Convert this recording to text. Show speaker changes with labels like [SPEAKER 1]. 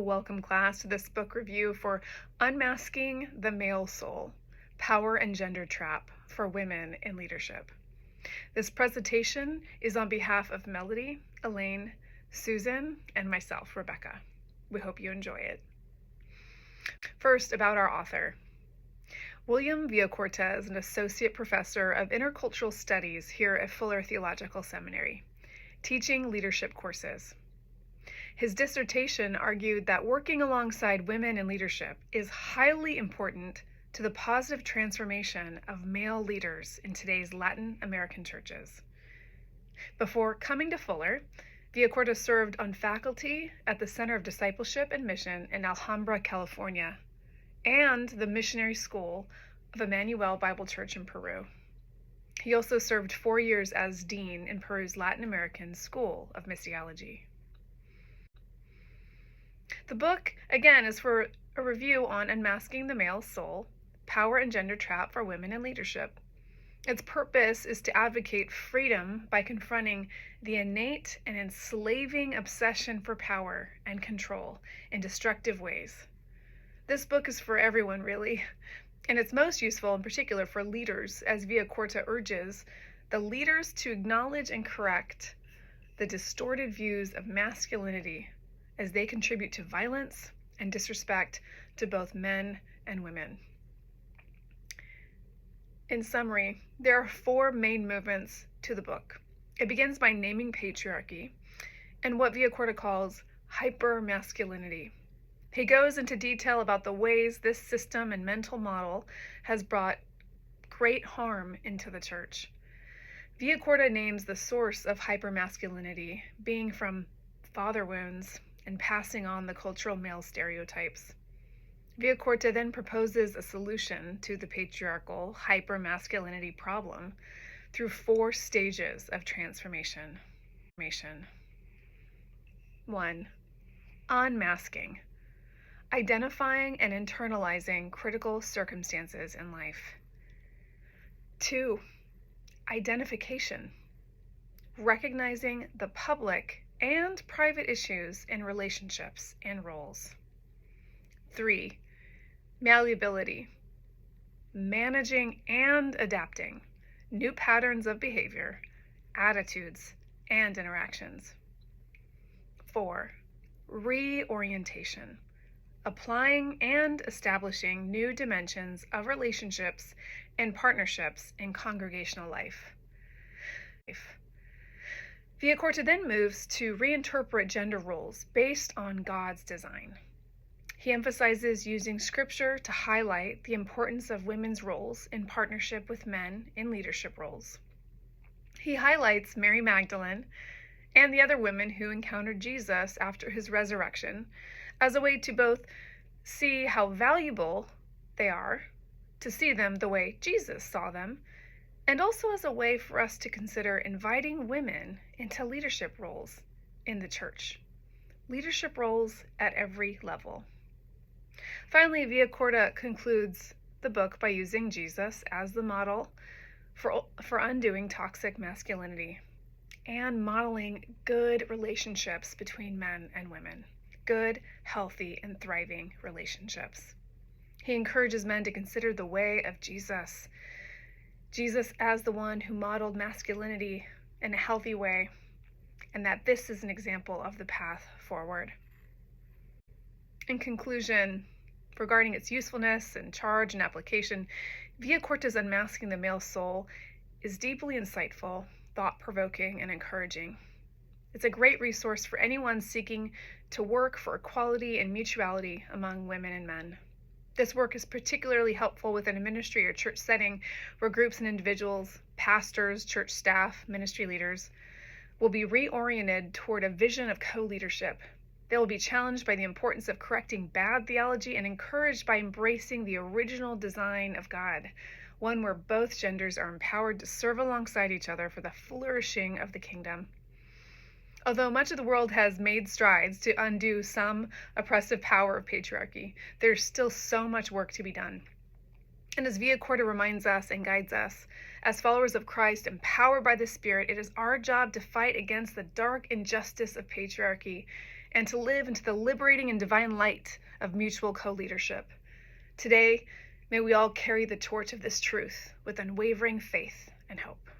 [SPEAKER 1] welcome class to this book review for Unmasking the Male Soul, Power and Gender Trap for Women in Leadership. This presentation is on behalf of Melody, Elaine, Susan, and myself, Rebecca. We hope you enjoy it. First, about our author. Wilmer Villacorta is an associate professor of intercultural studies here at Fuller Theological Seminary, teaching leadership courses. His dissertation argued that working alongside women in leadership is highly important to the positive transformation of male leaders in today's Latin American churches. Before coming to Fuller, Villacorta served on faculty at the Center of Discipleship and Mission in Alhambra, California, and the Missionary School of Emmanuel Bible Church in Peru. He also served 4 years as dean in Peru's Latin American School of Missiology. The book, again, is for a review on Unmasking the Male Soul, Power and Gender Trap for Women in Leadership. Its purpose is to advocate freedom by confronting the innate and enslaving obsession for power and control in destructive ways. This book is for everyone, really, and it's most useful in particular for leaders, as Villacorta urges the leaders to acknowledge and correct the distorted views of masculinity as they contribute to violence and disrespect to both men and women. In summary, there are 4 main movements to the book. It begins by naming patriarchy and what Villacorta calls hypermasculinity. He goes into detail about the ways this system and mental model has brought great harm into the church. Villacorta names the source of hypermasculinity being from father wounds and passing on the cultural male stereotypes. Villacorta then proposes a solution to the patriarchal hypermasculinity problem through 4 stages of transformation. 1. Unmasking. Identifying and internalizing critical circumstances in life. 2. Identification. Recognizing the public and private issues in relationships and roles. 3. Malleability. Managing and adapting new patterns of behavior, attitudes, and interactions. 4. Reorientation. Applying and establishing new dimensions of relationships and partnerships in congregational life. Villacorta then moves to reinterpret gender roles based on God's design. He emphasizes using scripture to highlight the importance of women's roles in partnership with men in leadership roles. He highlights Mary Magdalene and the other women who encountered Jesus after his resurrection as a way to both see how valuable they are, to see them the way Jesus saw them, and also as a way for us to consider inviting women into leadership roles in the church. Leadership roles at every level. Finally, Villacorta concludes the book by using Jesus as the model for undoing toxic masculinity and modeling good relationships between men and women. Good, healthy, and thriving relationships. He encourages men to consider the way of Jesus as the one who modeled masculinity in a healthy way, and that this is an example of the path forward. In conclusion, regarding its usefulness and charge and application, Villacorta's Unmasking the Male Soul is deeply insightful, thought-provoking, and encouraging. It's a great resource for anyone seeking to work for equality and mutuality among women and men. This work is particularly helpful within a ministry or church setting where groups and individuals, pastors, church staff, ministry leaders, will be reoriented toward a vision of co-leadership. They will be challenged by the importance of correcting bad theology and encouraged by embracing the original design of God, one where both genders are empowered to serve alongside each other for the flourishing of the kingdom. Although much of the world has made strides to undo some oppressive power of patriarchy, there's still so much work to be done. And as Villacorta reminds us and guides us, as followers of Christ empowered by the Spirit, it is our job to fight against the dark injustice of patriarchy and to live into the liberating and divine light of mutual co-leadership. Today, may we all carry the torch of this truth with unwavering faith and hope.